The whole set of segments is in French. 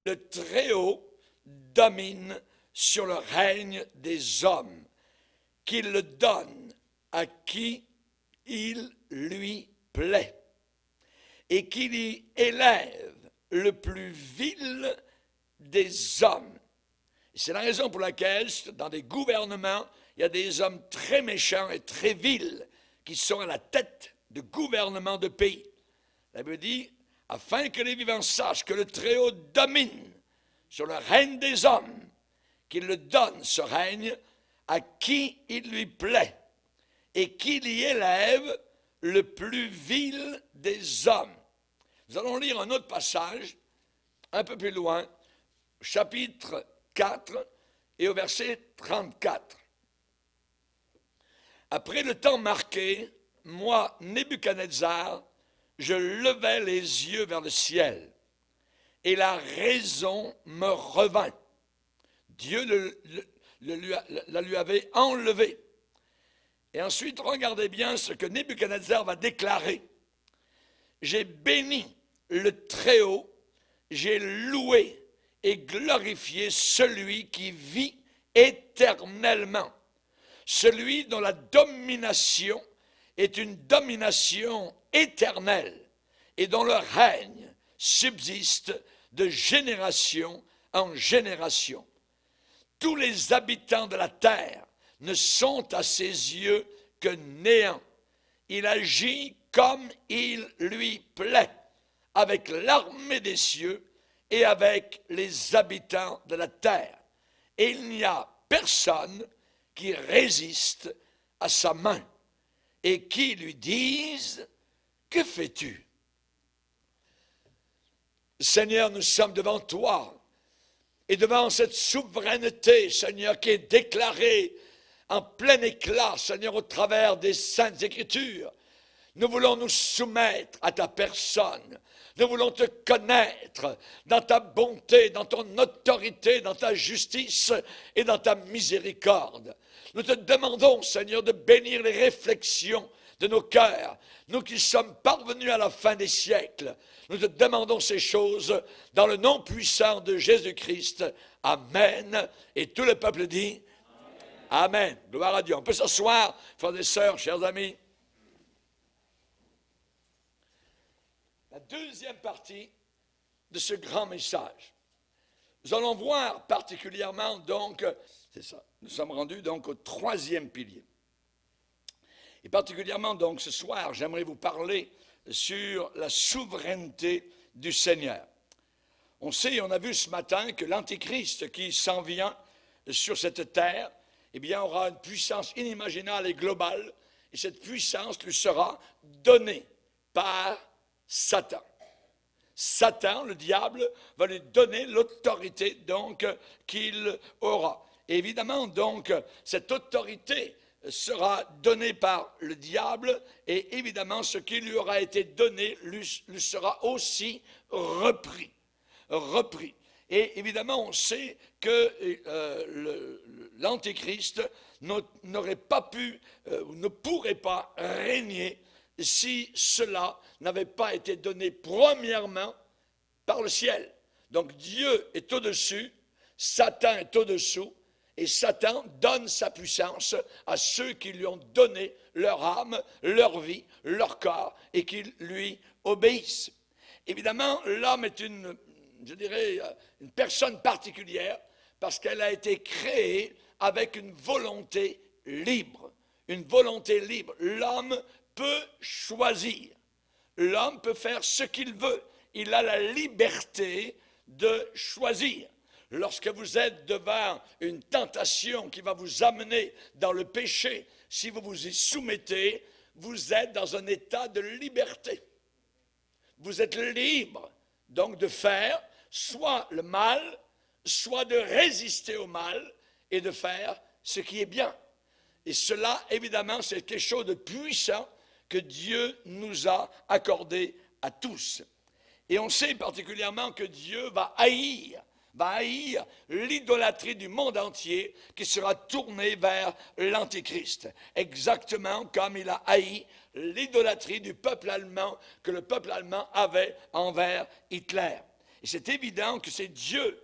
le Très-Haut domine sur le règne des hommes, qu'il le donne à qui il lui plaît, et qu'il y élève le plus vil des hommes. C'est la raison pour laquelle, dans des gouvernements, il y a des hommes très méchants et très vils qui sont à la tête de gouvernements de pays. La Bible dit, afin que les vivants sachent que le Très-Haut domine sur le règne des hommes, qu'il le donne, ce règne, à qui il lui plaît, et qu'il y élève le plus vil des hommes. Nous allons lire un autre passage, un peu plus loin, chapitre 4 et au verset 34. Après le temps marqué, moi, Nebuchadnezzar, je levai les yeux vers le ciel, et la raison me revint. Dieu la lui avait enlevé. Et ensuite, regardez bien ce que Nebuchadnezzar va déclarer. J'ai béni le Très-Haut, j'ai loué et glorifié celui qui vit éternellement, celui dont la domination est une domination éternelle et dont le règne subsiste de génération en génération. Tous les habitants de la terre ne sont à ses yeux que néant. Il agit comme il lui plaît, avec l'armée des cieux et avec les habitants de la terre. Et il n'y a personne qui résiste à sa main et qui lui dise « Que fais-tu » Seigneur, nous sommes devant toi et devant cette souveraineté, Seigneur, qui est déclarée en plein éclat, Seigneur, au travers des Saintes Écritures. Nous voulons nous soumettre à ta personne. Nous voulons te connaître dans ta bonté, dans ton autorité, dans ta justice et dans ta miséricorde. Nous te demandons, Seigneur, de bénir les réflexions de nos cœurs. Nous qui sommes parvenus à la fin des siècles, nous te demandons ces choses dans le nom puissant de Jésus-Christ. Amen. Et tout le peuple dit Amen. Gloire à Dieu. On peut s'asseoir, frères et sœurs, chers amis. La deuxième partie de ce grand message. Nous allons voir particulièrement donc, c'est ça, nous sommes rendus donc au troisième pilier. Et particulièrement donc ce soir, j'aimerais vous parler sur la souveraineté du Seigneur. On sait, on a vu ce matin que l'Antéchrist qui s'en vient sur cette terre, eh bien, aura une puissance inimaginable et globale, et cette puissance lui sera donnée par Satan. Satan, le diable, va lui donner l'autorité donc qu'il aura. Et évidemment donc, cette autorité sera donnée par le diable, et évidemment ce qui lui aura été donné lui sera aussi repris. Et évidemment, on sait que l'Antéchrist n'aurait pas pu, ne pourrait pas régner si cela n'avait pas été donné premièrement par le ciel. Donc Dieu est au-dessus, Satan est au-dessous, et Satan donne sa puissance à ceux qui lui ont donné leur âme, leur vie, leur corps, et qui lui obéissent. Évidemment, l'homme est une personne particulière, parce qu'elle a été créée avec une volonté libre. Une volonté libre. L'homme peut choisir. L'homme peut faire ce qu'il veut. Il a la liberté de choisir. Lorsque vous êtes devant une tentation qui va vous amener dans le péché, si vous vous y soumettez, vous êtes dans un état de liberté. Vous êtes libre donc de faire soit le mal, soit de résister au mal et de faire ce qui est bien. Et cela, évidemment, c'est quelque chose de puissant que Dieu nous a accordé à tous. Et on sait particulièrement que Dieu va haïr l'idolâtrie du monde entier qui sera tournée vers l'Antéchrist. Exactement comme il a haï l'idolâtrie du peuple allemand que le peuple allemand avait envers Hitler. Et c'est évident que c'est Dieu,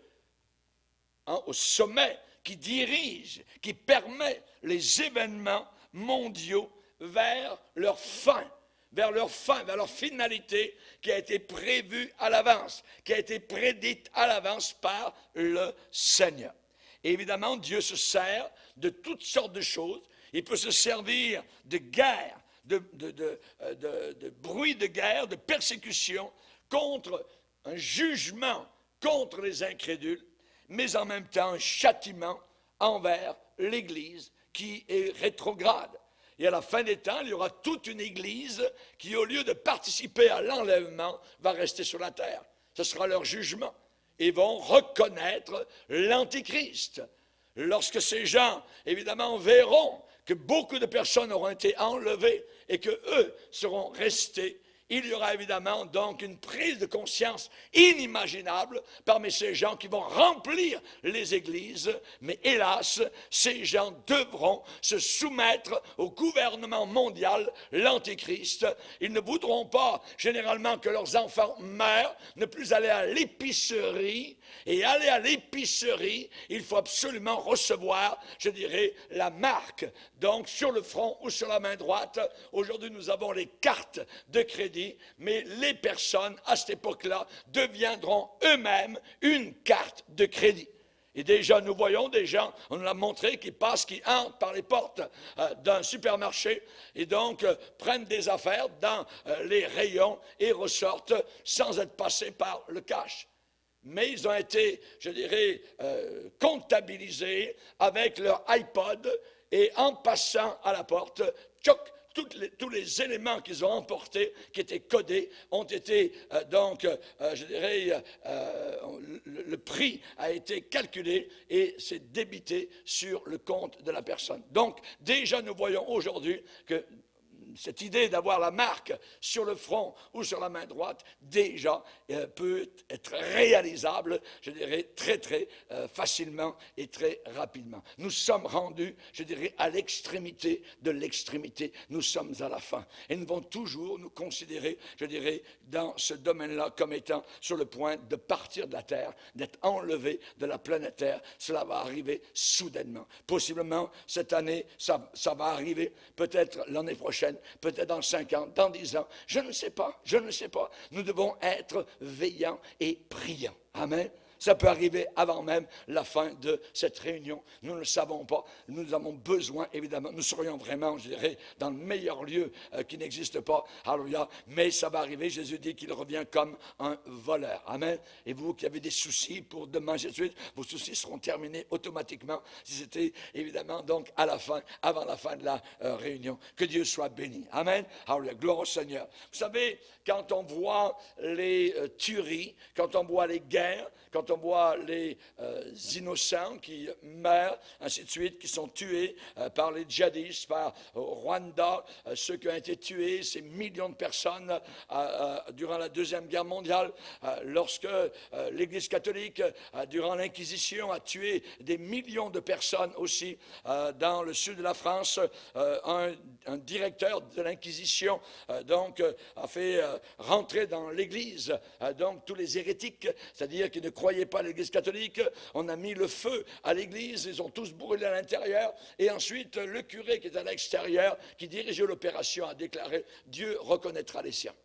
au sommet, qui dirige, qui permet les événements mondiaux vers leur fin, vers leur finalité qui a été prévue à l'avance, qui a été prédite à l'avance par le Seigneur. Et évidemment, Dieu se sert de toutes sortes de choses. Il peut se servir de guerre, de bruit de guerre, de persécution contre un jugement contre les incrédules, mais en même temps un châtiment envers l'Église qui est rétrograde. Et à la fin des temps, il y aura toute une Église qui, au lieu de participer à l'enlèvement, va rester sur la terre. Ce sera leur jugement. Ils vont reconnaître l'Antichrist. Lorsque ces gens, évidemment, verront que beaucoup de personnes auront été enlevées et qu'eux seront restés, il y aura évidemment donc une prise de conscience inimaginable parmi ces gens qui vont remplir les églises. Mais hélas, ces gens devront se soumettre au gouvernement mondial, l'Antichrist. Ils ne voudront pas généralement que leurs enfants meurent, ne plus aller à l'épicerie. Et aller à l'épicerie, il faut absolument recevoir, je dirais, la marque. Donc sur le front ou sur la main droite, aujourd'hui nous avons les cartes de crédit, mais les personnes à cette époque-là deviendront eux-mêmes une carte de crédit. Et déjà, nous voyons des gens, on nous l'a montré, qui passent, qui entrent par les portes d'un supermarché et donc prennent des affaires dans les rayons et ressortent sans être passés par le cash. Mais ils ont été, je dirais, comptabilisés avec leur iPod et en passant à la porte, tchoc, tous les éléments qu'ils ont emportés, qui étaient codés, ont été je dirais, le prix a été calculé et c'est débité sur le compte de la personne. Donc, déjà, nous voyons aujourd'hui que cette idée d'avoir la marque sur le front ou sur la main droite, déjà, peut être réalisable, je dirais, très, très facilement et très rapidement. Nous sommes rendus, je dirais, à l'extrémité de l'extrémité. Nous sommes à la fin. Et nous devons toujours nous considérer, je dirais, dans ce domaine-là, comme étant sur le point de partir de la Terre, d'être enlevé de la planète Terre. Cela va arriver soudainement. Possiblement, cette année, ça va arriver, peut-être l'année prochaine, peut-être dans 5 ans, dans 10 ans, je ne sais pas. Nous devons être veillants et priants. Amen. Ça peut arriver avant même la fin de cette réunion. Nous ne le savons pas. Nous avons besoin, évidemment. Nous serions vraiment, je dirais, dans le meilleur lieu qui n'existe pas. Alléluia. Mais ça va arriver. Jésus dit qu'il revient comme un voleur. Amen. Et vous qui avez des soucis pour demain, Jésus, vos soucis seront terminés automatiquement si c'était, évidemment, donc à la fin, avant la fin de la réunion. Que Dieu soit béni. Amen. Alléluia. Gloire au Seigneur. Vous savez, quand on voit les tueries, quand on voit les guerres, quand on voit les innocents qui meurent, ainsi de suite, qui sont tués par les djihadistes, par Rwanda, ceux qui ont été tués, ces millions de personnes durant la Deuxième Guerre mondiale, lorsque l'Église catholique, durant l'Inquisition, a tué des millions de personnes aussi dans le sud de la France, un directeur de l'Inquisition a fait rentrer dans l'Église donc tous les hérétiques, c'est-à-dire qui ne croyaient pas à l'Église catholique. On a mis le feu à l'Église, ils ont tous brûlé à l'intérieur, et ensuite le curé qui est à l'extérieur, qui dirigeait l'opération, a déclaré « Dieu reconnaîtra les siens ».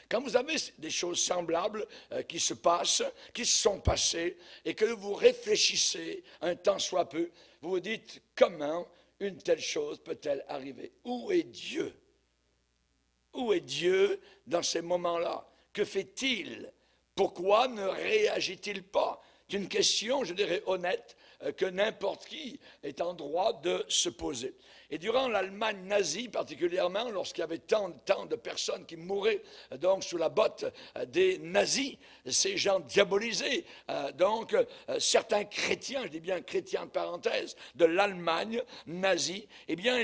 Quand vous avez des choses semblables qui se passent, qui se sont passées, et que vous réfléchissez un temps soit peu, vous vous dites « Comment une telle chose peut-elle arriver? Où est Dieu? Où est Dieu dans ces moments-là? Que fait-il? Pourquoi ne réagit-il pas? C'est une question, je dirais, honnête, que n'importe qui est en droit de se poser. Et durant l'Allemagne nazie, particulièrement, lorsqu'il y avait tant de personnes qui mouraient donc sous la botte des nazis, ces gens diabolisés, certains chrétiens, je dis bien chrétiens de parenthèse, de l'Allemagne nazie, eh bien,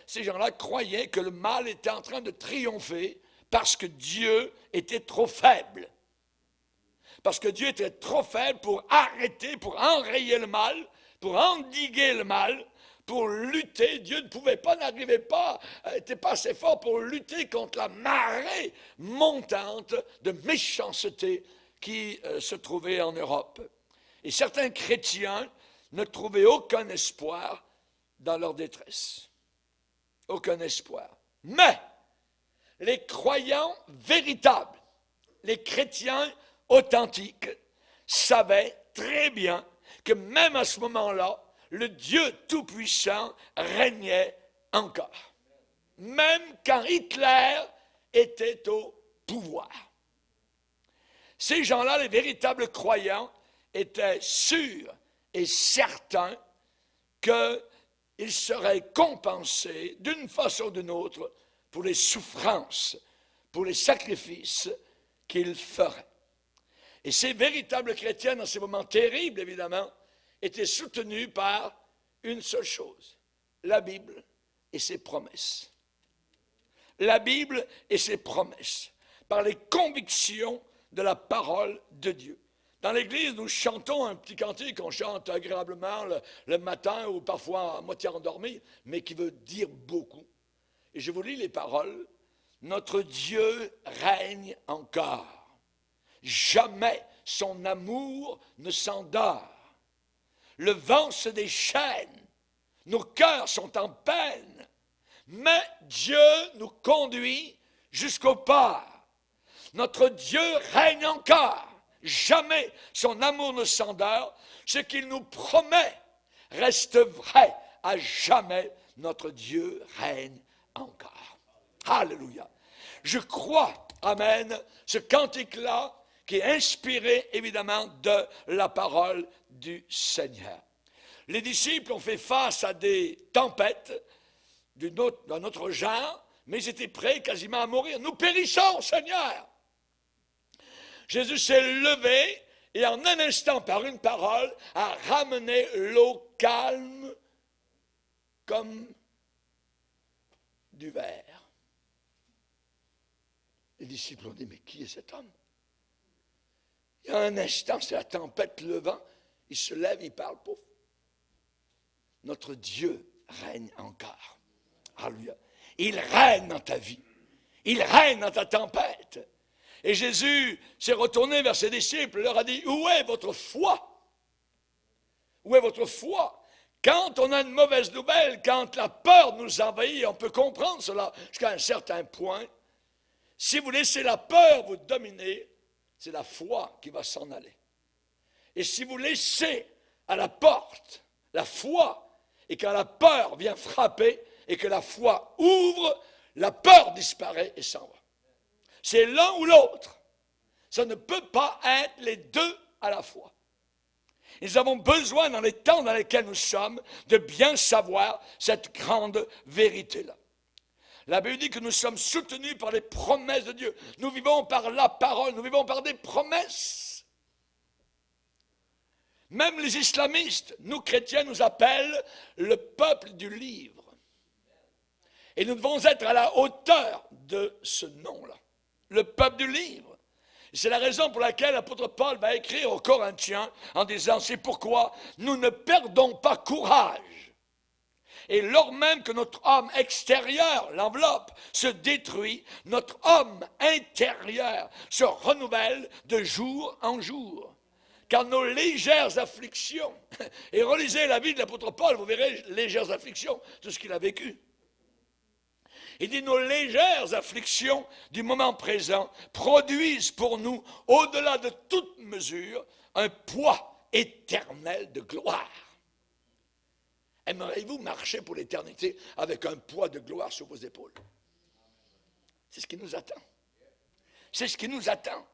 ces gens-là croyaient que le mal était en train de triompher parce que Dieu était trop faible. Parce que Dieu était trop faible pour arrêter, pour enrayer le mal, pour endiguer le mal, pour lutter. Dieu ne pouvait pas, n'arrivait pas, n'était pas assez fort pour lutter contre la marée montante de méchanceté qui se trouvait en Europe. Et certains chrétiens ne trouvaient aucun espoir dans leur détresse. Aucun espoir. Mais les croyants véritables, les chrétiens authentiques, savaient très bien que même à ce moment-là, le Dieu Tout-Puissant régnait encore. Même quand Hitler était au pouvoir. Ces gens-là, les véritables croyants, étaient sûrs et certains qu'ils seraient compensés d'une façon ou d'une autre pour les souffrances, pour les sacrifices qu'ils feraient. Et ces véritables chrétiens, dans ces moments terribles, évidemment, étaient soutenus par une seule chose, la Bible et ses promesses. La Bible et ses promesses, par les convictions de la parole de Dieu. Dans l'Église, nous chantons un petit cantique qu'on chante agréablement le matin ou parfois à moitié endormi, mais qui veut dire beaucoup. Et je vous lis les paroles. Notre Dieu règne encore. Jamais son amour ne s'endort. Le vent se déchaîne. Nos cœurs sont en peine. Mais Dieu nous conduit jusqu'au port. Notre Dieu règne encore. Jamais son amour ne s'endort. Ce qu'il nous promet reste vrai. À jamais, notre Dieu règne encore. Alléluia. Je crois, amen, ce cantique-là qui est inspiré évidemment de la parole du Seigneur. Les disciples ont fait face à des tempêtes d'un autre genre, mais ils étaient prêts quasiment à mourir. Nous périssons, Seigneur. Jésus s'est levé et en un instant, par une parole, a ramené l'eau calme comme du verre. Les disciples ont dit, mais qui est cet homme? Il y a un instant, c'est la tempête, le vent, il se lève, il parle, pouf. Notre Dieu règne encore. Alléluia. Il règne dans ta vie. Il règne dans ta tempête. Et Jésus s'est retourné vers ses disciples, leur a dit, où est votre foi? Où est votre foi? Quand on a une mauvaise nouvelle, quand la peur nous envahit, on peut comprendre cela jusqu'à un certain point. Si vous laissez la peur vous dominer, c'est la foi qui va s'en aller. Et si vous laissez à la porte la foi, et quand la peur vient frapper, et que la foi ouvre, la peur disparaît et s'en va. C'est l'un ou l'autre. Ça ne peut pas être les deux à la fois. Nous avons besoin, dans les temps dans lesquels nous sommes, de bien savoir cette grande vérité-là. La Bible dit que nous sommes soutenus par les promesses de Dieu. Nous vivons par la parole, nous vivons par des promesses. Même les islamistes, nous chrétiens, nous appellent le peuple du livre. Et nous devons être à la hauteur de ce nom-là. Le peuple du livre. C'est la raison pour laquelle l'apôtre Paul va écrire aux Corinthiens en disant, c'est pourquoi nous ne perdons pas courage. Et lors même que notre homme extérieur, l'enveloppe, se détruit, notre homme intérieur se renouvelle de jour en jour. Car nos légères afflictions, et relisez la vie de l'apôtre Paul, vous verrez légères afflictions, tout ce qu'il a vécu. Il dit, nos légères afflictions du moment présent produisent pour nous, au-delà de toute mesure, un poids éternel de gloire. Aimeriez-vous marcher pour l'éternité avec un poids de gloire sur vos épaules? C'est ce qui nous attend. C'est ce qui nous attend.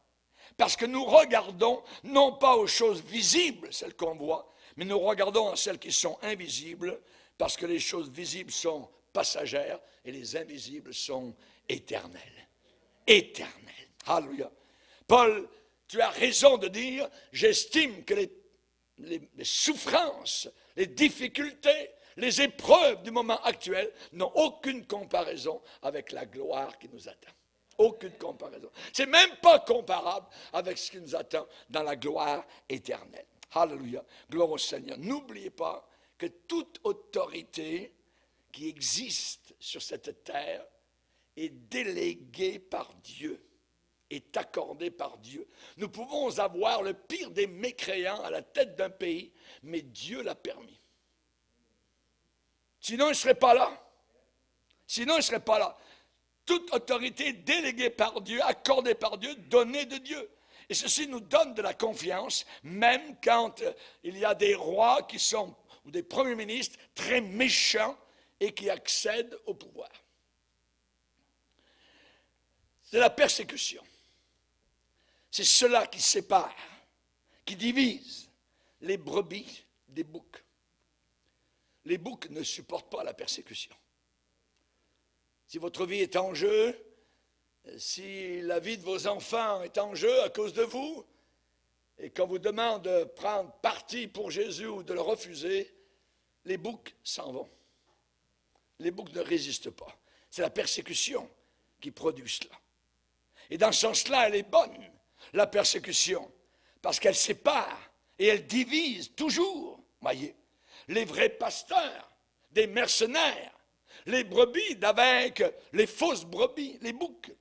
Parce que nous regardons non pas aux choses visibles, celles qu'on voit, mais nous regardons à celles qui sont invisibles, parce que les choses visibles sont passagères et les invisibles sont éternelles. Éternelles. Alléluia. Paul, tu as raison de dire, j'estime que les souffrances, les difficultés, les épreuves du moment actuel n'ont aucune comparaison avec la gloire qui nous attend. Aucune comparaison. C'est même pas comparable avec ce qui nous attend dans la gloire éternelle. Alléluia. Gloire au Seigneur. N'oubliez pas que toute autorité qui existe sur cette terre est déléguée par Dieu, est accordée par Dieu. Nous pouvons avoir le pire des mécréants à la tête d'un pays, mais Dieu l'a permis. Sinon, il ne serait pas là. Sinon, il ne serait pas là. Toute autorité déléguée par Dieu, accordée par Dieu, donnée de Dieu. Et ceci nous donne de la confiance, même quand il y a des rois qui sont, ou des premiers ministres très méchants et qui accèdent au pouvoir. C'est la persécution. C'est cela qui sépare, qui divise les brebis des boucs. Les boucs ne supportent pas la persécution. Si votre vie est en jeu, si la vie de vos enfants est en jeu à cause de vous, et qu'on vous demande de prendre parti pour Jésus ou de le refuser, les boucs s'en vont. Les boucs ne résistent pas. C'est la persécution qui produit cela. Et dans ce sens-là, elle est bonne, la persécution, parce qu'elle sépare et elle divise toujours, voyez, les vrais pasteurs, des mercenaires, les brebis d'avec les fausses brebis, les boucs.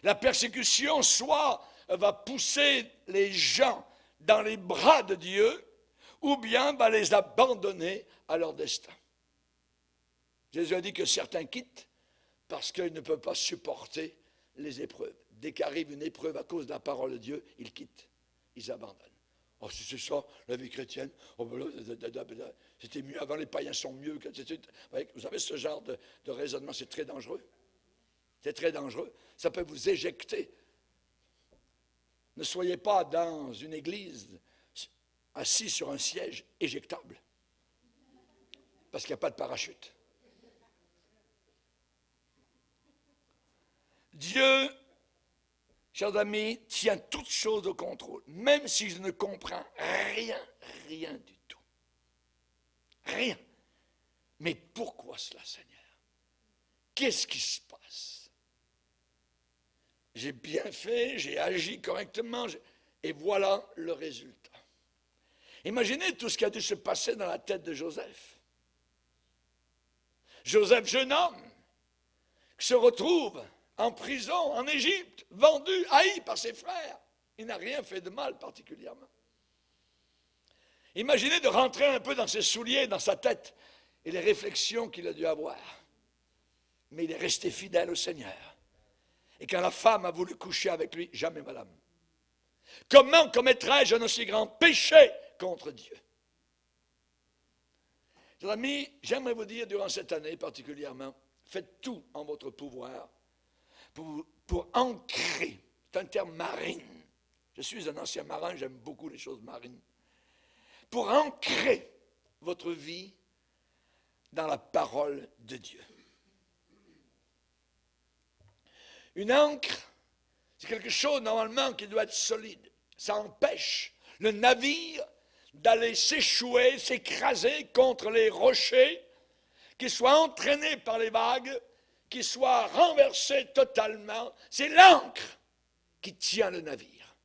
La persécution soit va pousser les gens dans les bras de Dieu, ou bien va les abandonner à leur destin. Jésus a dit que certains quittent parce qu'ils ne peuvent pas supporter les épreuves. Dès qu'arrive une épreuve à cause de la parole de Dieu, ils quittent, ils abandonnent. Oh, c'est ça, la vie chrétienne. Oh, c'était mieux avant, les païens sont mieux. Vous savez, ce genre de raisonnement, c'est très dangereux. C'est très dangereux. Ça peut vous éjecter. Ne soyez pas dans une église assis sur un siège éjectable. Parce qu'il n'y a pas de parachute. Dieu, chers amis, tient toutes choses au contrôle, même si je ne comprends rien du tout. Rien. Mais pourquoi cela, Seigneur? Qu'est-ce qui se passe? J'ai bien fait, j'ai agi correctement, et voilà le résultat. Imaginez tout ce qui a dû se passer dans la tête de Joseph. Joseph, jeune homme, qui se retrouve en prison, en Égypte, vendu, haï par ses frères. Il n'a rien fait de mal particulièrement. Imaginez de rentrer un peu dans ses souliers, dans sa tête, et les réflexions qu'il a dû avoir. Mais il est resté fidèle au Seigneur. Et quand la femme a voulu coucher avec lui, jamais madame. Comment commettrais-je un aussi grand péché contre Dieu? Chers amis, j'aimerais vous dire durant cette année particulièrement, faites tout en votre pouvoir pour ancrer, c'est un terme marine. Je suis un ancien marin, j'aime beaucoup les choses marines. Pour ancrer votre vie dans la parole de Dieu. Une ancre, c'est quelque chose normalement qui doit être solide. Ça empêche le navire d'aller s'échouer, s'écraser contre les rochers, qu'il soit entraîné par les vagues, qu'il soit renversé totalement. C'est l'ancre qui tient le navire.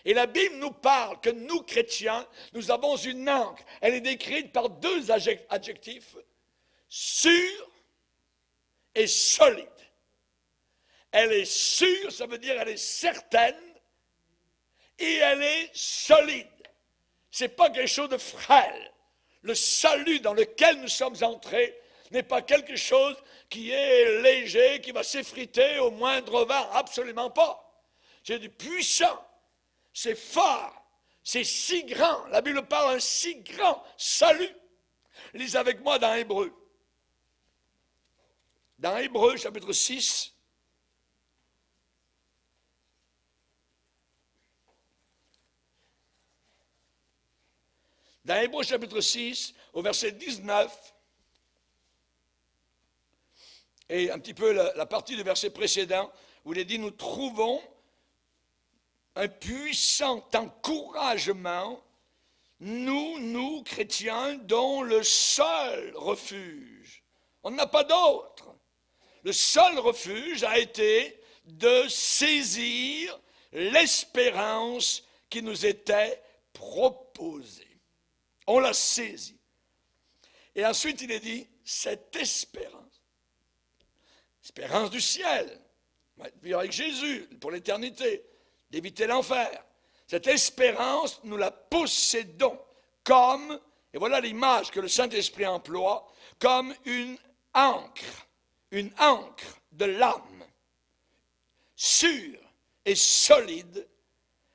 Et la Bible nous parle que nous, chrétiens, nous avons une ancre. Elle est décrite par deux adjectifs, sûre et solide. Elle est sûre, ça veut dire elle est certaine, et elle est solide. Ce n'est pas quelque chose de frêle. Le salut dans lequel nous sommes entrés n'est pas quelque chose qui est léger, qui va s'effriter au moindre vent. Absolument pas. C'est du puissant. C'est fort. C'est si grand. La Bible parle d'un si grand salut. Lisez avec moi dans Hébreux. Dans Hébreux, chapitre 6. Dans Hébreux chapitre 6, au verset 19, et un petit peu la partie du verset précédent, où il est dit, nous trouvons un puissant encouragement, nous, chrétiens, dont le seul refuge, on n'a pas d'autre, le seul refuge a été de saisir l'espérance qui nous était proposée. On l'a saisi. Et ensuite, il est dit, cette espérance du ciel, vivre avec Jésus pour l'éternité, d'éviter l'enfer. Cette espérance, nous la possédons comme, et voilà l'image que le Saint-Esprit emploie, comme une ancre de l'âme, sûre et solide.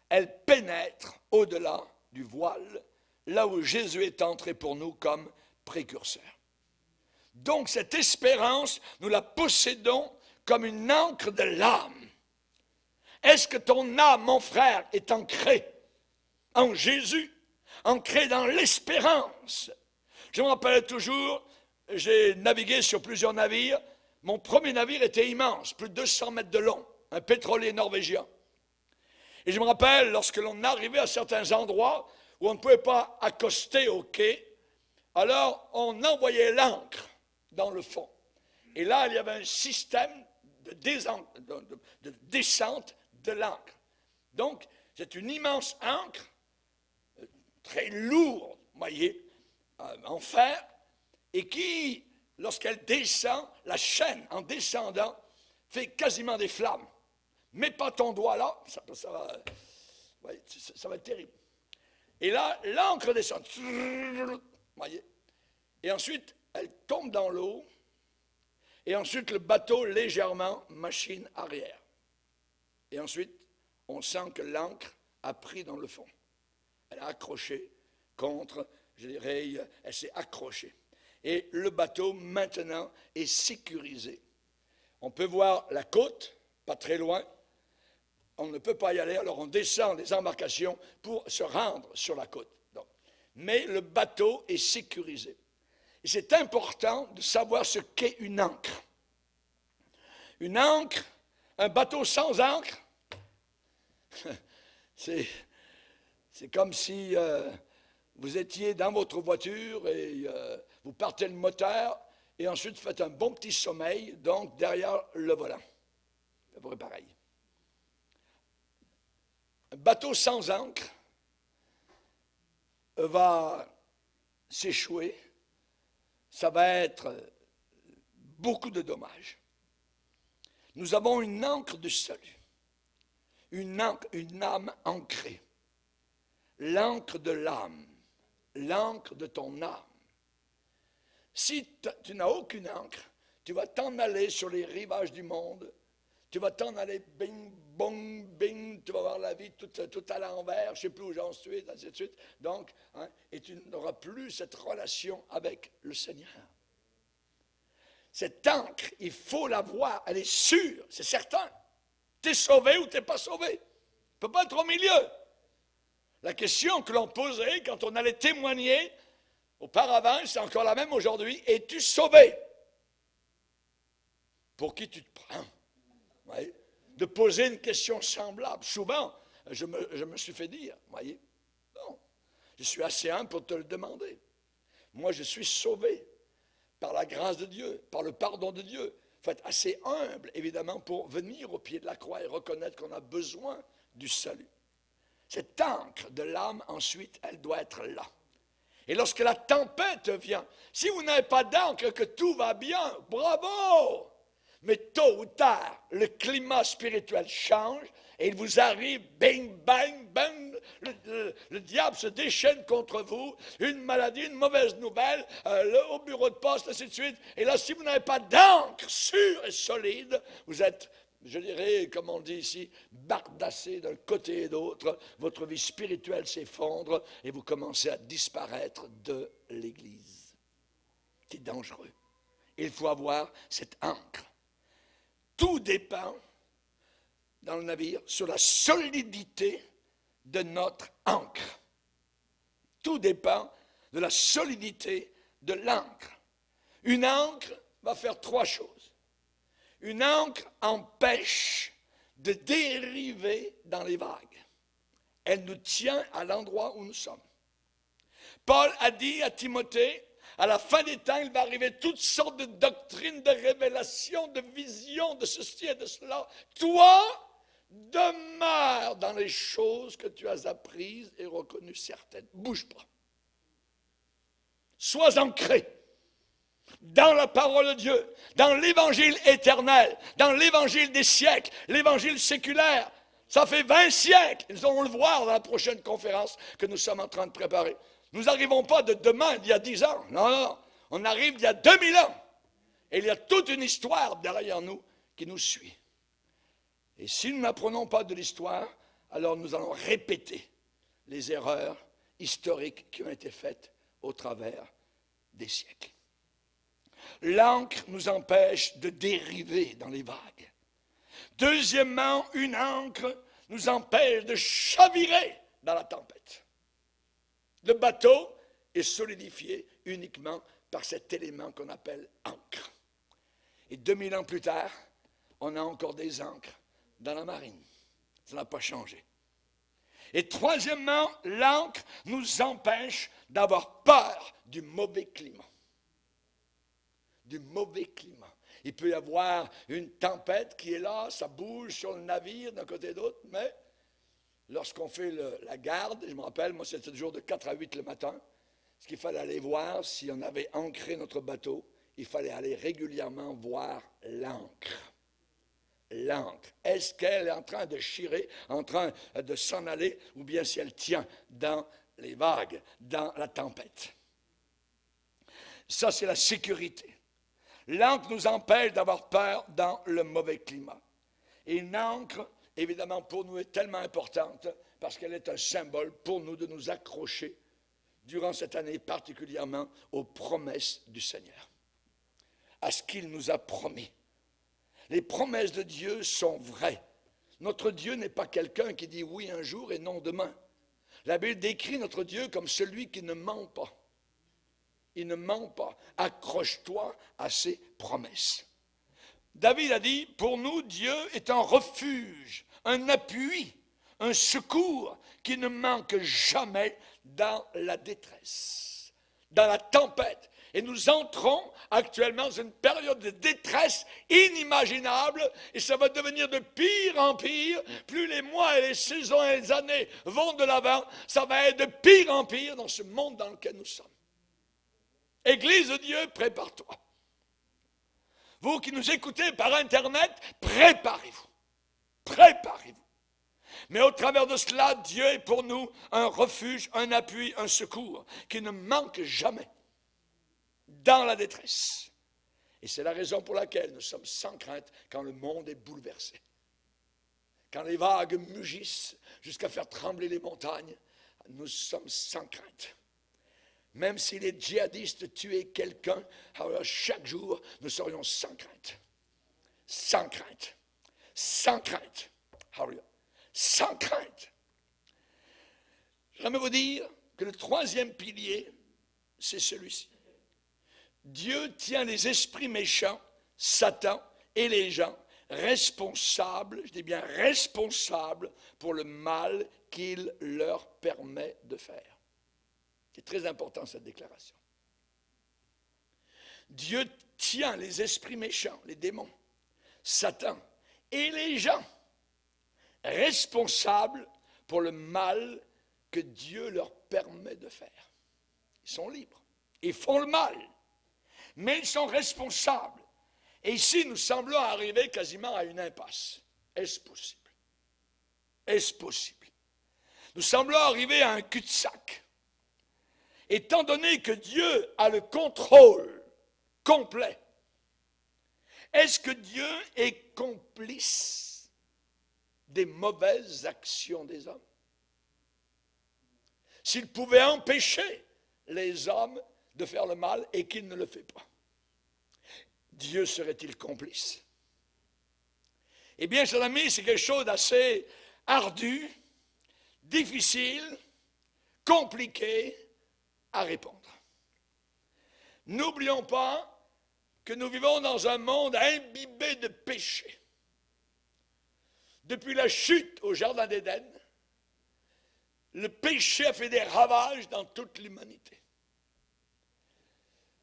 Elle pénètre au-delà du voile, là où Jésus est entré pour nous comme précurseur. Donc cette espérance, nous la possédons comme une ancre de l'âme. Est-ce que ton âme, mon frère, est ancrée en Jésus, ancrée dans l'espérance? Je me rappelle toujours, j'ai navigué sur plusieurs navires. Mon premier navire était immense, plus de 200 mètres de long, un pétrolier norvégien. Et je me rappelle, lorsque l'on arrivait à certains endroits où on ne pouvait pas accoster au quai, alors on envoyait l'ancre dans le fond. Et là, il y avait un système de descente de l'ancre. Donc, c'est une immense ancre, très lourde, vous voyez, en fer, et qui, lorsqu'elle descend, la chaîne, en descendant, fait quasiment des flammes. Mets pas ton doigt là, ça va être terrible. Et là, l'ancre descend, vous voyez, et ensuite, elle tombe dans l'eau, et ensuite, le bateau légèrement machine arrière. Et ensuite, on sent que l'ancre a pris dans le fond. Elle a accroché contre, je dirais, elle s'est accrochée. Et le bateau, maintenant, est sécurisé. On peut voir la côte, pas très loin. On ne peut pas y aller, alors on descend des embarcations pour se rendre sur la côte. Donc, mais le bateau est sécurisé. Et c'est important de savoir ce qu'est une ancre. Une ancre, un bateau sans ancre, c'est comme si vous étiez dans votre voiture et vous partez le moteur et ensuite faites un bon petit sommeil, donc derrière le volant. C'est à peu près pareil. Un bateau sans ancre va s'échouer. Ça va être beaucoup de dommages. Nous avons une ancre de salut, une âme ancrée, l'ancre de l'âme, l'ancre de ton âme. Si tu n'as aucune ancre, tu vas t'en aller sur les rivages du monde, tu vas t'en aller bing, bong, bing, tu vas voir la vie tout à l'envers, je ne sais plus où j'en suis, ainsi de suite. Donc, et tu n'auras plus cette relation avec le Seigneur. Cette ancre, il faut la voir, elle est sûre, c'est certain. Tu es sauvé ou tu n'es pas sauvé. Tu ne peux pas être au milieu. La question que l'on posait quand on allait témoigner auparavant, c'est encore la même aujourd'hui, es-tu sauvé? Pour qui tu te prends? Oui. De poser une question semblable. Souvent, je me suis fait dire, voyez, non, je suis assez humble pour te le demander. Moi, je suis sauvé par la grâce de Dieu, par le pardon de Dieu. Il faut être assez humble, évidemment, pour venir au pied de la croix et reconnaître qu'on a besoin du salut. Cette ancre de l'âme, ensuite, elle doit être là. Et lorsque la tempête vient, si vous n'avez pas d'ancre, que tout va bien, bravo! Mais tôt ou tard, le climat spirituel change et il vous arrive, bing, bang, bang, le diable se déchaîne contre vous, une maladie, une mauvaise nouvelle, au bureau de poste, ainsi de suite. Et là, si vous n'avez pas d'encre sûre et solide, vous êtes, je dirais, comme on dit ici, bardassé d'un côté et d'autre, votre vie spirituelle s'effondre et vous commencez à disparaître de l'Église. C'est dangereux. Il faut avoir cette encre. Tout dépend, dans le navire, sur la solidité de notre ancre. Tout dépend de la solidité de l'ancre. Une ancre va faire trois choses. Une ancre empêche de dériver dans les vagues. Elle nous tient à l'endroit où nous sommes. Paul a dit à Timothée, à la fin des temps, il va arriver toutes sortes de doctrines, de révélations, de visions, de ceci et de cela. Toi, demeure dans les choses que tu as apprises et reconnues certaines. Bouge pas. Sois ancré. dans la parole de Dieu, dans l'évangile éternel, dans l'évangile des siècles, l'évangile séculaire. Ça fait 20 siècles. Nous allons le voir dans la prochaine conférence que nous sommes en train de préparer. Nous n'arrivons pas de demain, d'il y a 10 ans. Non, non, non. On arrive d'il y a 2000 ans. Et il y a toute une histoire derrière nous qui nous suit. Et si nous n'apprenons pas de l'histoire, alors nous allons répéter les erreurs historiques qui ont été faites au travers des siècles. L'ancre nous empêche de dériver dans les vagues. Deuxièmement, une ancre nous empêche de chavirer dans la tempête. Le bateau est solidifié uniquement par cet élément qu'on appelle ancre. Et 2000 ans plus tard, on a encore des ancres dans la marine. Ça n'a pas changé. Et troisièmement, l'ancre nous empêche d'avoir peur du mauvais climat. Du mauvais climat. Il peut y avoir une tempête qui est là, ça bouge sur le navire d'un côté et d'autre, mais lorsqu'on fait la garde, je me rappelle, moi c'était toujours de 4 à 8 le matin, ce qu'il fallait aller voir, si on avait ancré notre bateau, il fallait aller régulièrement voir l'ancre. L'ancre. Est-ce qu'elle est en train de chirer, en train de s'en aller, ou bien si elle tient dans les vagues, dans la tempête? Ça, c'est la sécurité. L'ancre nous empêche d'avoir peur dans le mauvais climat. Et une ancre, évidemment, pour nous est tellement importante parce qu'elle est un symbole pour nous de nous accrocher durant cette année particulièrement aux promesses du Seigneur, à ce qu'il nous a promis. Les promesses de Dieu sont vraies. Notre Dieu n'est pas quelqu'un qui dit oui un jour et non demain. La Bible décrit notre Dieu comme celui qui ne ment pas. Il ne ment pas. Accroche-toi à ses promesses. David a dit, pour nous, Dieu est un refuge, un appui, un secours qui ne manque jamais dans la détresse, dans la tempête. Et nous entrons actuellement dans une période de détresse inimaginable et ça va devenir de pire en pire. Plus les mois et les saisons et les années vont de l'avant, ça va être de pire en pire dans ce monde dans lequel nous sommes. Église de Dieu, prépare-toi. Vous qui nous écoutez par Internet, préparez-vous. Préparez-vous. Mais au travers de cela, Dieu est pour nous un refuge, un appui, un secours qui ne manque jamais dans la détresse. Et c'est la raison pour laquelle nous sommes sans crainte quand le monde est bouleversé. Quand les vagues mugissent jusqu'à faire trembler les montagnes, nous sommes sans crainte. Même si les djihadistes tuaient quelqu'un, alors chaque jour, nous serions sans crainte. Sans crainte. Sans crainte. Sans crainte. J'aimerais vous dire que le troisième pilier, c'est celui-ci. Dieu tient les esprits méchants, Satan et les gens responsables, je dis bien responsables, pour le mal qu'il leur permet de faire. C'est très important cette déclaration. Dieu tient les esprits méchants, les démons, Satan et les gens responsables pour le mal que Dieu leur permet de faire. Ils sont libres, ils font le mal, mais ils sont responsables. Et ici, nous semblons arriver quasiment à une impasse. Est-ce possible? Est-ce possible? Nous semblons arriver à un cul-de-sac. Étant donné que Dieu a le contrôle complet, est-ce que Dieu est complice des mauvaises actions des hommes? S'il pouvait empêcher les hommes de faire le mal et qu'il ne le fait pas, Dieu serait-il complice? Eh bien, chers amis, c'est quelque chose d'assez ardu, difficile, compliqué à répondre. N'oublions pas que nous vivons dans un monde imbibé de péché. Depuis la chute au Jardin d'Éden, le péché a fait des ravages dans toute l'humanité.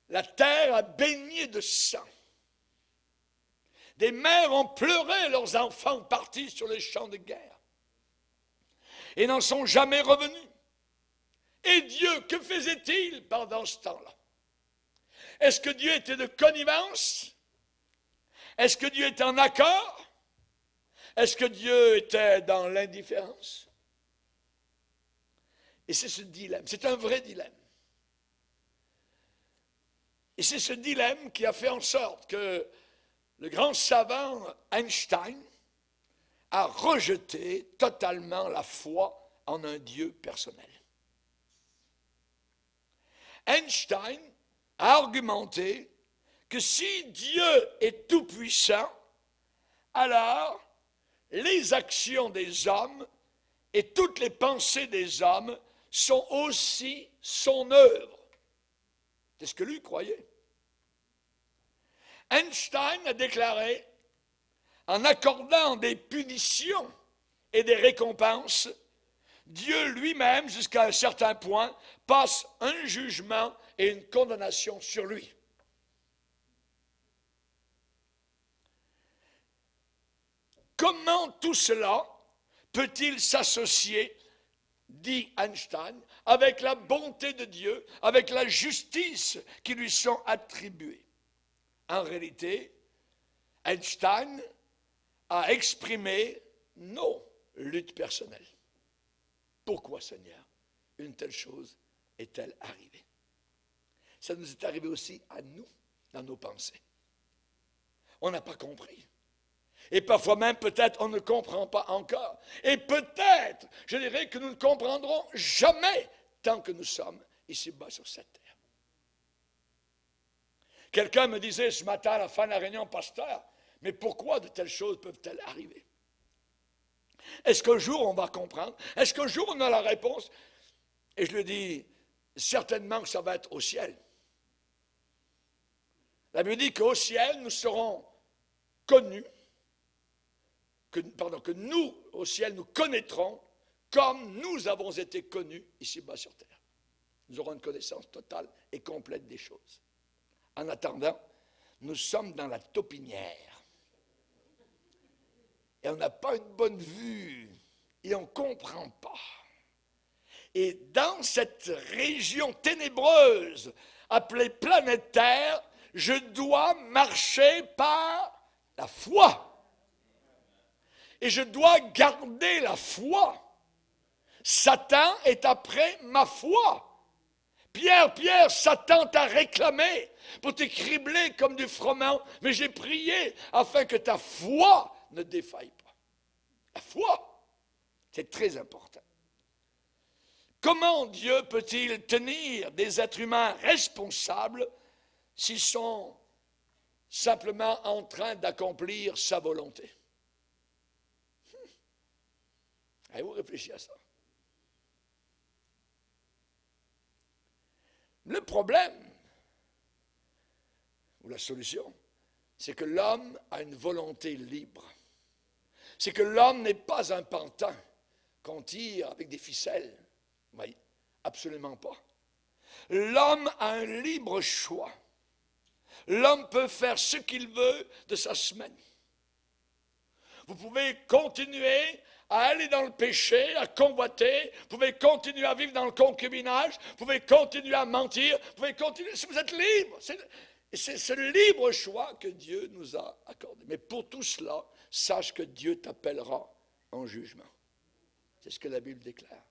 La terre a baigné de sang. Des mères ont pleuré leurs enfants partis sur les champs de guerre et n'en sont jamais revenus. Et Dieu, que faisait-il pendant ce temps-là? Est-ce que Dieu était de connivence? Est-ce que Dieu était en accord? Est-ce que Dieu était dans l'indifférence? Et c'est ce dilemme, c'est un vrai dilemme. Et c'est ce dilemme qui a fait en sorte que le grand savant Einstein a rejeté totalement la foi en un Dieu personnel. Einstein a argumenté que si Dieu est tout-puissant, alors les actions des hommes et toutes les pensées des hommes sont aussi son œuvre. C'est ce que lui croyait. Einstein a déclaré, en accordant des punitions et des récompenses, Dieu lui-même, jusqu'à un certain point, passe un jugement et une condamnation sur lui. Comment tout cela peut-il s'associer, dit Einstein, avec la bonté de Dieu, avec la justice qui lui sont attribuées? En réalité, Einstein a exprimé nos luttes personnelles. Pourquoi, Seigneur, une telle chose est-elle arrivée? Ça nous est arrivé aussi à nous, dans nos pensées. On n'a pas compris. Et parfois même, peut-être, on ne comprend pas encore. Et peut-être, je dirais que nous ne comprendrons jamais tant que nous sommes ici-bas sur cette terre. Quelqu'un me disait ce matin à la fin de la réunion, pasteur, mais pourquoi de telles choses peuvent-elles arriver? Est-ce qu'un jour on va comprendre? Est-ce qu'un jour on a la réponse? Et je lui dis, certainement que ça va être au ciel. La Bible dit qu'au ciel, nous serons connus, que nous, au ciel, nous connaîtrons comme nous avons été connus ici-bas sur terre. Nous aurons une connaissance totale et complète des choses. En attendant, nous sommes dans la taupinière. Et on n'a pas une bonne vue. Et on ne comprend pas. Et dans cette région ténébreuse appelée planète Terre, je dois marcher par la foi. Et je dois garder la foi. Satan est après ma foi. Pierre, Satan t'a réclamé pour te cribler comme du froment, mais j'ai prié afin que ta foi ne défaille pas. La foi, c'est très important. Comment Dieu peut-il tenir des êtres humains responsables s'ils sont simplement en train d'accomplir sa volonté? Avez-vous réfléchi à ça? Le problème, ou la solution, c'est que l'homme a une volonté libre. C'est que l'homme n'est pas un pantin qu'on tire avec des ficelles. Oui, absolument pas. L'homme a un libre choix. L'homme peut faire ce qu'il veut de sa semaine. Vous pouvez continuer à aller dans le péché, à convoiter, vous pouvez continuer à vivre dans le concubinage, vous pouvez continuer à mentir, vous pouvez continuer, si vous êtes libre. C'est ce libre choix que Dieu nous a accordé. Mais pour tout cela, sache que Dieu t'appellera en jugement. C'est ce que la Bible déclare.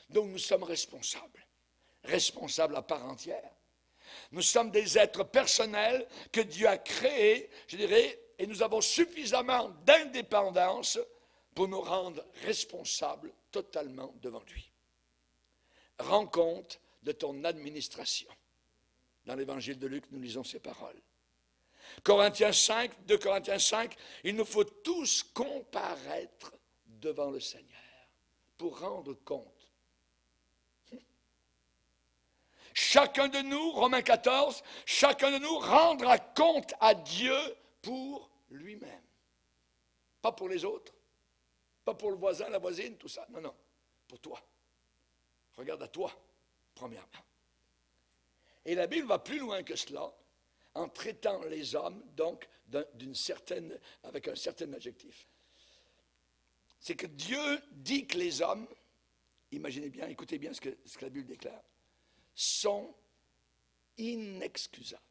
Donc nous sommes responsables à part entière. Nous sommes des êtres personnels que Dieu a créés, je dirais, et nous avons suffisamment d'indépendance pour nous rendre responsables totalement devant lui. Rends compte de ton administration. Dans l'évangile de Luc, nous lisons ces paroles. 2 Corinthiens 5, il nous faut tous comparaître devant le Seigneur pour rendre compte. Chacun de nous, Romains 14, chacun de nous rendra compte à Dieu pour lui-même. Pas pour les autres, pas pour le voisin, la voisine, tout ça. Non, pour toi. Regarde à toi, premièrement. Et la Bible va plus loin que cela, en traitant les hommes, donc, avec un certain adjectif. C'est que Dieu dit que les hommes, imaginez bien, écoutez bien ce que la Bible déclare, sont inexcusables.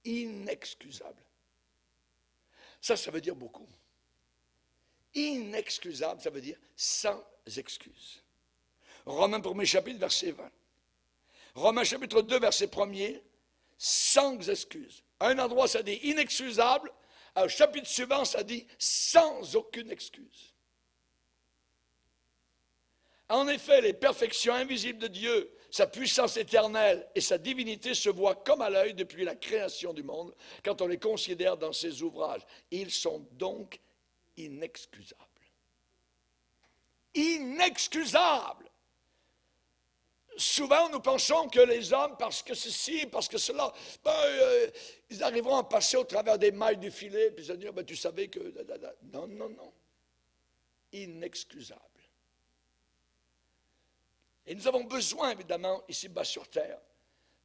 inexcusable. Ça veut dire beaucoup. Inexcusable, ça veut dire sans excuse. Romains 1er chapitre, verset 20. Romains chapitre 2, verset 1er, sans excuse. À un endroit, ça dit inexcusable. Au chapitre suivant, ça dit sans aucune excuse. En effet, les perfections invisibles de Dieu, sa puissance éternelle et sa divinité se voient comme à l'œil depuis la création du monde, quand on les considère dans ses ouvrages. Ils sont donc inexcusables. Inexcusables! Souvent, nous pensons que les hommes, parce que ceci, parce que cela, ils arriveront à passer au travers des mailles du filet, puis se dire, tu savais que... Non, non, non. Inexcusable. Et nous avons besoin, évidemment, ici-bas sur terre,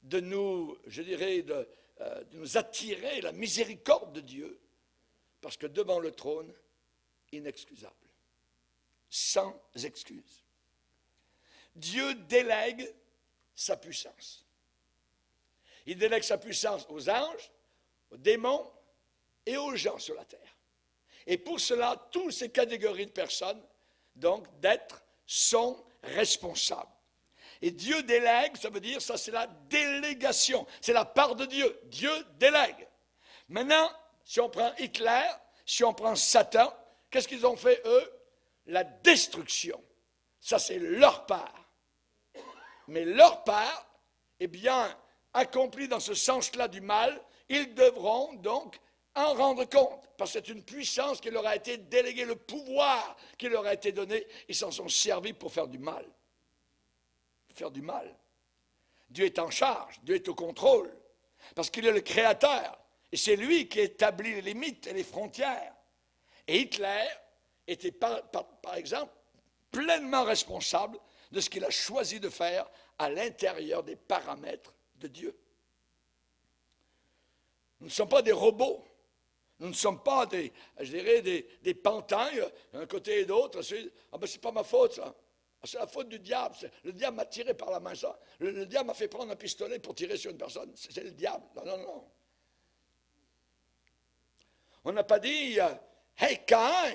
de nous, je dirais, de nous attirer la miséricorde de Dieu, parce que devant le trône, inexcusable. Sans excuse. Dieu délègue sa puissance. Il délègue sa puissance aux anges, aux démons et aux gens sur la terre. Et pour cela, toutes ces catégories de personnes, donc d'êtres, sont responsables. Et Dieu délègue, ça veut dire, ça c'est la délégation, c'est la part de Dieu. Dieu délègue. Maintenant, si on prend Hitler, si on prend Satan, qu'est-ce qu'ils ont fait eux? La destruction. Ça c'est leur part. Mais leur part est bien accomplie dans ce sens-là du mal. Ils devront donc en rendre compte, parce que c'est une puissance qui leur a été déléguée, le pouvoir qui leur a été donné. Ils s'en sont servis pour faire du mal. Faire du mal. Dieu est en charge, Dieu est au contrôle, parce qu'il est le créateur. Et c'est lui qui établit les limites et les frontières. Et Hitler était par exemple pleinement responsable de ce qu'il a choisi de faire à l'intérieur des paramètres de Dieu. Nous ne sommes pas des robots. Nous ne sommes pas des pantins, d'un côté et d'autre. C'est pas ma faute, ça. C'est la faute du diable. Le diable m'a tiré par la main, ça. Le diable m'a fait prendre un pistolet pour tirer sur une personne. C'est le diable. Non, non, non. On n'a pas dit, hey, Caïn,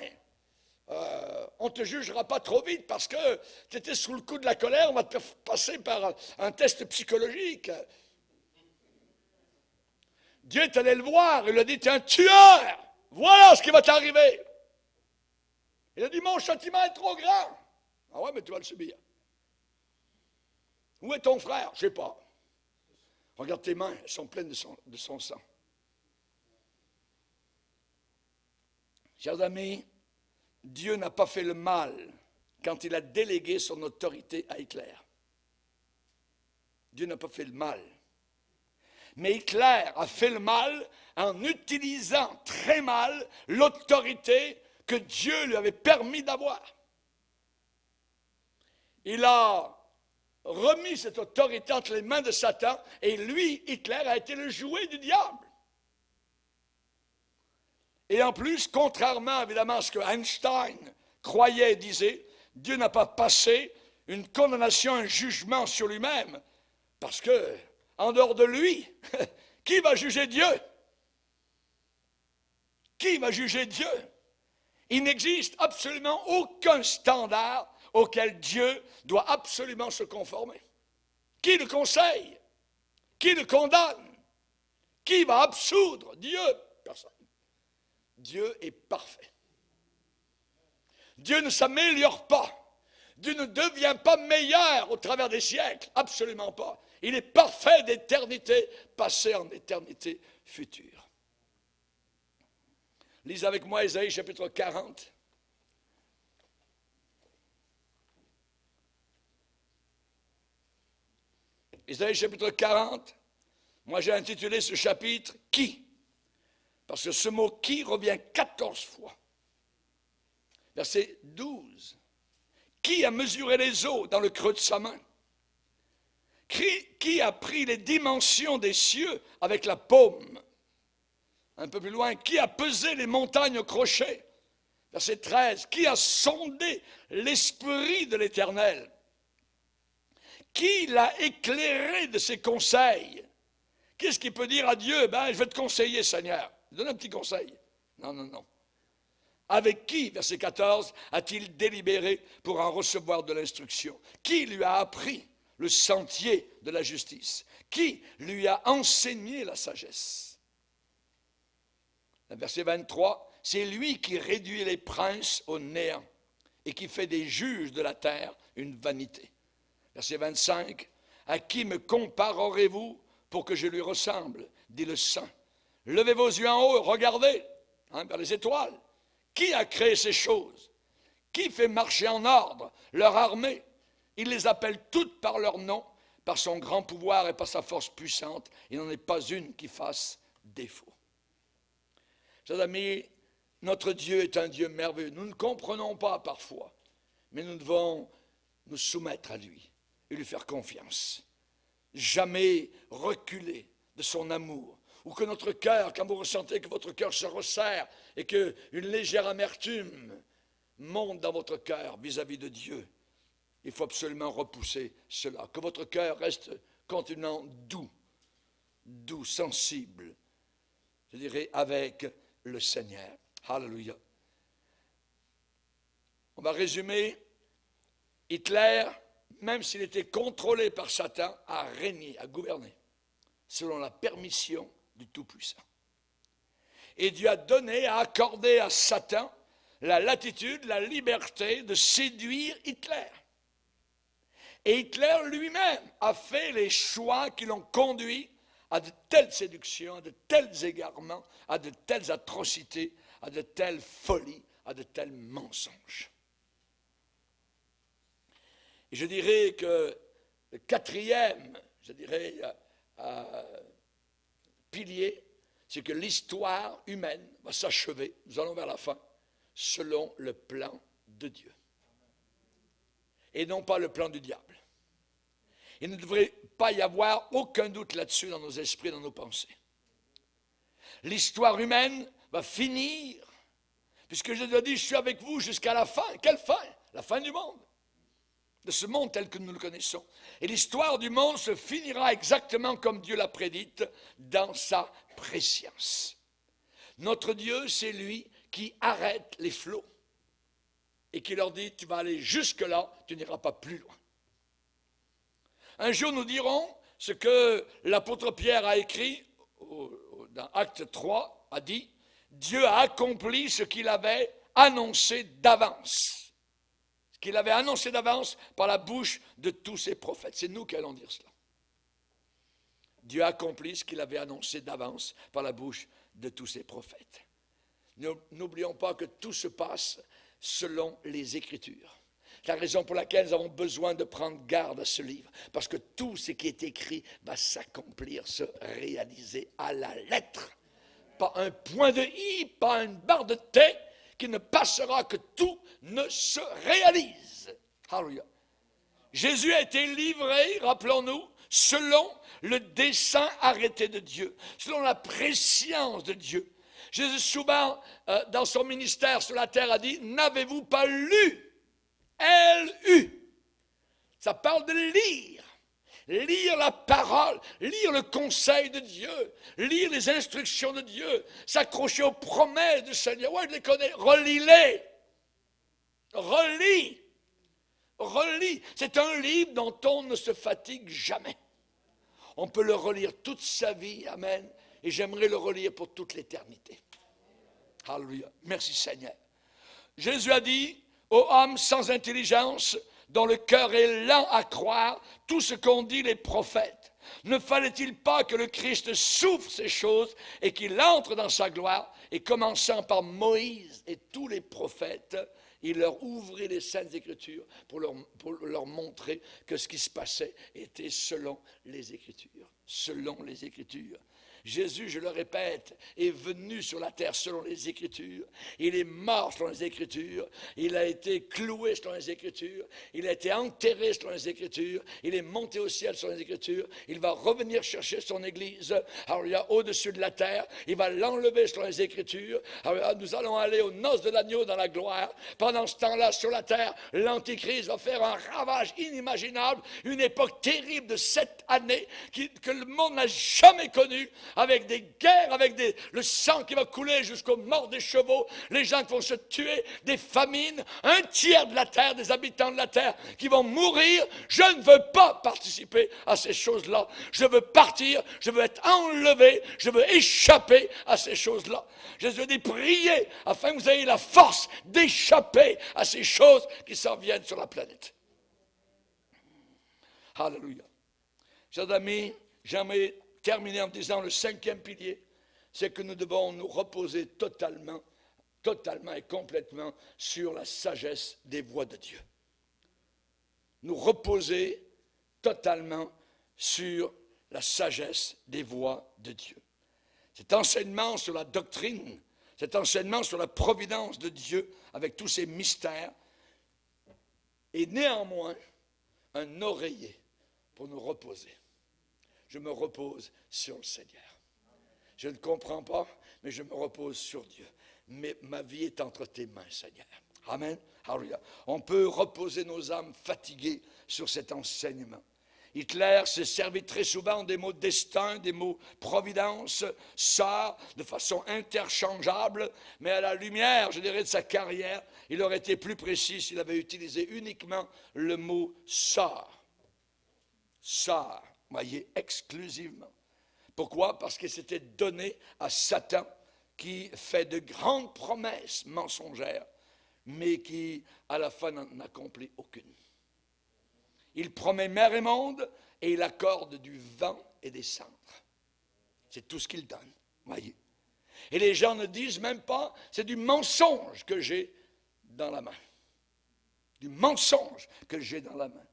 on ne te jugera pas trop vite parce que tu étais sous le coup de la colère, on va te faire passer par un test psychologique. Dieu est allé le voir, il lui a dit, tu es un tueur, voilà ce qui va t'arriver. Il a dit, mon châtiment est trop grand. Ah ouais, mais tu vas le subir. Où est ton frère? Je ne sais pas. Regarde tes mains, elles sont pleines de son sang. Chers amis, Dieu n'a pas fait le mal quand il a délégué son autorité à Hitler. Dieu n'a pas fait le mal. Mais Hitler a fait le mal en utilisant très mal l'autorité que Dieu lui avait permis d'avoir. Il a remis cette autorité entre les mains de Satan et lui, Hitler, a été le jouet du diable. Et en plus, contrairement évidemment à ce que Einstein croyait et disait, Dieu n'a pas passé une condamnation, un jugement sur lui-même, parce que, en dehors de lui, qui va juger Dieu? Qui va juger Dieu? Il n'existe absolument aucun standard auquel Dieu doit absolument se conformer. Qui le conseille? Qui le condamne? Qui va absoudre Dieu? Personne. Dieu est parfait. Dieu ne s'améliore pas. Dieu ne devient pas meilleur au travers des siècles. Absolument pas. Il est parfait d'éternité passée en éternité future. Lisez avec moi Ésaïe chapitre 40. Ésaïe chapitre 40. Moi j'ai intitulé ce chapitre « Qui ?» Parce que ce mot « qui » revient 14 fois. Verset 12. Qui a mesuré les eaux dans le creux de sa main? Qui a pris les dimensions des cieux avec la paume? Un peu plus loin, qui a pesé les montagnes au crochet? Verset 13. Qui a sondé l'esprit de l'Éternel? Qui l'a éclairé de ses conseils? Qu'est-ce qu'il peut dire à Dieu? Je vais te conseiller, Seigneur. Donne un petit conseil. Non, non, non. Avec qui, verset 14, a-t-il délibéré pour en recevoir de l'instruction? Qui lui a appris le sentier de la justice? Qui lui a enseigné la sagesse? Verset 23, c'est lui qui réduit les princes au néant et qui fait des juges de la terre une vanité. Verset 25, à qui me comparerez-vous pour que je lui ressemble, dit le Saint. Levez vos yeux en haut, regardez vers les étoiles. Qui a créé ces choses? Qui fait marcher en ordre leur armée? Il les appelle toutes par leur nom, par son grand pouvoir et par sa force puissante. Il n'en est pas une qui fasse défaut. Chers amis, notre Dieu est un Dieu merveilleux. Nous ne comprenons pas parfois, mais nous devons nous soumettre à lui et lui faire confiance. Jamais reculer de son amour. Ou que notre cœur, quand vous ressentez que votre cœur se resserre et qu'une légère amertume monte dans votre cœur vis-à-vis de Dieu, il faut absolument repousser cela. Que votre cœur reste continuellement doux, sensible, je dirais, avec le Seigneur. Alléluia. On va résumer. Hitler, même s'il était contrôlé par Satan, a régné, a gouverné, selon la permission du Tout-Puissant. Et Dieu a donné, a accordé à Satan la latitude, la liberté de séduire Hitler. Et Hitler lui-même a fait les choix qui l'ont conduit à de telles séductions, à de tels égarements, à de telles atrocités, à de telles folies, à de tels mensonges. Et je dirais que le quatrième, pilier, c'est que l'histoire humaine va s'achever, nous allons vers la fin, selon le plan de Dieu. Et non pas le plan du diable. Il ne devrait pas y avoir aucun doute là-dessus dans nos esprits, dans nos pensées. L'histoire humaine va finir, puisque je dois dire, je suis avec vous jusqu'à la fin. Quelle fin? La fin du monde. De ce monde tel que nous le connaissons. Et l'histoire du monde se finira exactement comme Dieu l'a prédite, dans sa préscience. Notre Dieu, c'est lui qui arrête les flots et qui leur dit, tu vas aller jusque-là, tu n'iras pas plus loin. Un jour, nous dirons ce que l'apôtre Pierre a écrit dans Acte 3, a dit, Dieu a accompli ce qu'il avait annoncé d'avance. Ce qu'il avait annoncé d'avance par la bouche de tous ses prophètes. C'est nous qui allons dire cela. Dieu a accompli ce qu'il avait annoncé d'avance par la bouche de tous ses prophètes. N'oublions pas que tout se passe selon les Écritures. C'est la raison pour laquelle nous avons besoin de prendre garde à ce livre. Parce que tout ce qui est écrit va s'accomplir, se réaliser à la lettre. Pas un point de i, pas une barre de t qui ne passera que tout ne se réalise. Alléluia. Jésus a été livré, rappelons-nous, selon le dessein arrêté de Dieu, selon la prescience de Dieu. Jésus souvent, dans son ministère sur la terre, a dit, n'avez-vous pas lu? L-U. Ça parle de lire. Lire la parole, lire le conseil de Dieu, lire les instructions de Dieu, s'accrocher aux promesses du Seigneur. Ouais, je les connais. Relis-les. Relis. C'est un livre dont on ne se fatigue jamais. On peut le relire toute sa vie. Amen. Et j'aimerais le relire pour toute l'éternité. Alléluia. Merci Seigneur. Jésus a dit, ô homme sans intelligence, dont le cœur est lent à croire tout ce qu'ont dit les prophètes. Ne fallait-il pas que le Christ souffre ces choses et qu'il entre dans sa gloire? Et commençant par Moïse et tous les prophètes, il leur ouvrit les Saintes Écritures pour leur montrer que ce qui se passait était selon les Écritures. Selon les Écritures. Jésus, je le répète, est venu sur la terre selon les Écritures. Il est mort selon les Écritures. Il a été cloué selon les Écritures. Il a été enterré selon les Écritures. Il est monté au ciel selon les Écritures. Il va revenir chercher son Église. Alors, il y a au-dessus de la terre. Il va l'enlever selon les Écritures. Alors, nous allons aller aux noces de l'agneau dans la gloire. Pendant ce temps-là, sur la terre, l'Antichrist va faire un ravage inimaginable. Une époque terrible de 7 années que le monde n'a jamais connue. Avec des guerres, avec le sang qui va couler jusqu'aux morts des chevaux, les gens qui vont se tuer, des famines, un tiers de la terre, des habitants de la terre qui vont mourir. Je ne veux pas participer à ces choses-là. Je veux partir, je veux être enlevé, je veux échapper à ces choses-là. Jésus dit, priez afin que vous ayez la force d'échapper à ces choses qui s'en viennent sur la planète. Alléluia. Chers amis, j'aimerais terminer en disant le 5e pilier, c'est que nous devons nous reposer totalement et complètement sur la sagesse des voies de Dieu. Nous reposer totalement sur la sagesse des voies de Dieu. Cet enseignement sur la doctrine, cet enseignement sur la providence de Dieu avec tous ses mystères est néanmoins un oreiller pour nous reposer. Je me repose sur le Seigneur. Je ne comprends pas, mais je me repose sur Dieu. Mais ma vie est entre tes mains, Seigneur. Amen. Alléluia. On peut reposer nos âmes fatiguées sur cet enseignement. Hitler s'est servi très souvent des mots destin, des mots providence, sort, de façon interchangeable, mais à la lumière, je dirais, de sa carrière, il aurait été plus précis s'il avait utilisé uniquement le mot sort. Sort. Voyez, exclusivement. Pourquoi? Parce que c'était donné à Satan qui fait de grandes promesses mensongères, mais qui, à la fin, n'en accomplit aucune. Il promet mer et monde et il accorde du vent et des cendres. C'est tout ce qu'il donne, voyez. Et les gens ne disent même pas, c'est du mensonge que j'ai dans la main. Du mensonge que j'ai dans la main.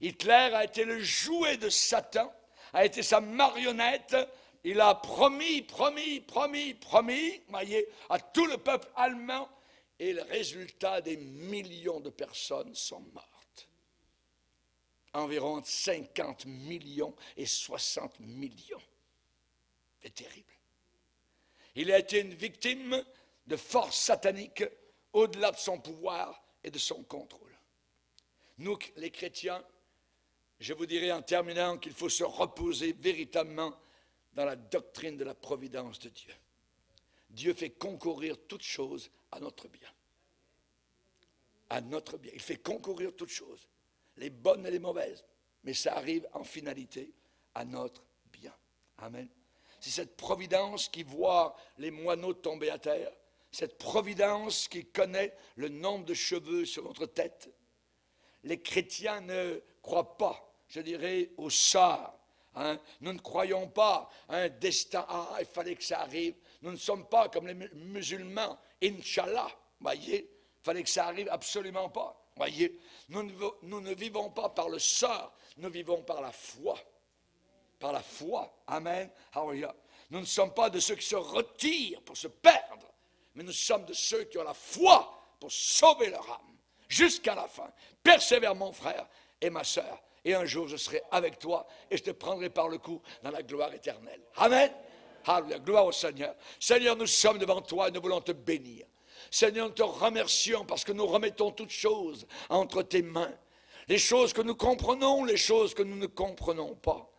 Hitler a été le jouet de Satan, a été sa marionnette. Il a promis, voyez, à tout le peuple allemand. Et le résultat, des millions de personnes sont mortes. Environ 50 millions et 60 millions. C'est terrible. Il a été une victime de forces sataniques au-delà de son pouvoir et de son contrôle. Nous, les chrétiens, je vous dirai en terminant qu'il faut se reposer véritablement dans la doctrine de la providence de Dieu. Dieu fait concourir toutes choses à notre bien. À notre bien. Il fait concourir toutes choses, les bonnes et les mauvaises, mais ça arrive en finalité à notre bien. Amen. C'est cette providence qui voit les moineaux tomber à terre, cette providence qui connaît le nombre de cheveux sur notre tête. Les chrétiens ne croient pas, je dirais, au sort. Nous ne croyons pas à un destin, il fallait que ça arrive. Nous ne sommes pas comme les musulmans, Inch'Allah, voyez, il fallait que ça arrive absolument pas, voyez. Nous ne vivons pas par le sort, nous vivons par la foi. Par la foi, amen, hallelujah. Nous ne sommes pas de ceux qui se retirent pour se perdre, mais nous sommes de ceux qui ont la foi pour sauver leur âme jusqu'à la fin. Persévère mon frère et ma sœur, et un jour je serai avec toi et je te prendrai par le cou dans la gloire éternelle. Amen. Alléluia, gloire au Seigneur. Seigneur, nous sommes devant toi et nous voulons te bénir. Seigneur, nous te remercions parce que nous remettons toutes choses entre tes mains. Les choses que nous comprenons, les choses que nous ne comprenons pas.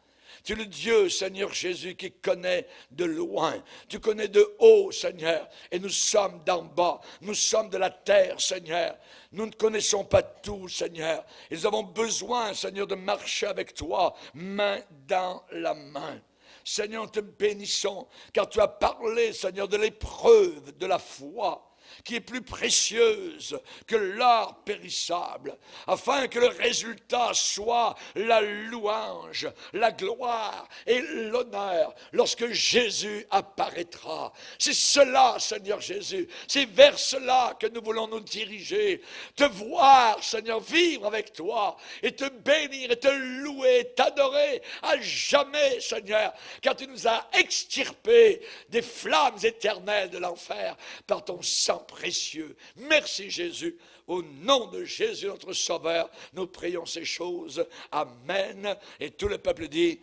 Tu es le Dieu, Seigneur Jésus, qui connaît de loin. Tu connais de haut, Seigneur, et nous sommes d'en bas. Nous sommes de la terre, Seigneur. Nous ne connaissons pas tout, Seigneur. Et nous avons besoin, Seigneur, de marcher avec toi, main dans la main. Seigneur, nous te bénissons, car tu as parlé, Seigneur, de l'épreuve de la foi. qui est plus précieuse que l'or périssable, afin que le résultat soit la louange, la gloire et l'honneur lorsque Jésus apparaîtra. C'est cela, Seigneur Jésus, c'est vers cela que nous voulons nous diriger, te voir, Seigneur, vivre avec toi et te bénir et te louer, t'adorer à jamais, Seigneur, car tu nous as extirpés des flammes éternelles de l'enfer par ton sang précieux. Merci Jésus. Au nom de Jésus, notre Sauveur, nous prions ces choses. Amen. Et tout le peuple dit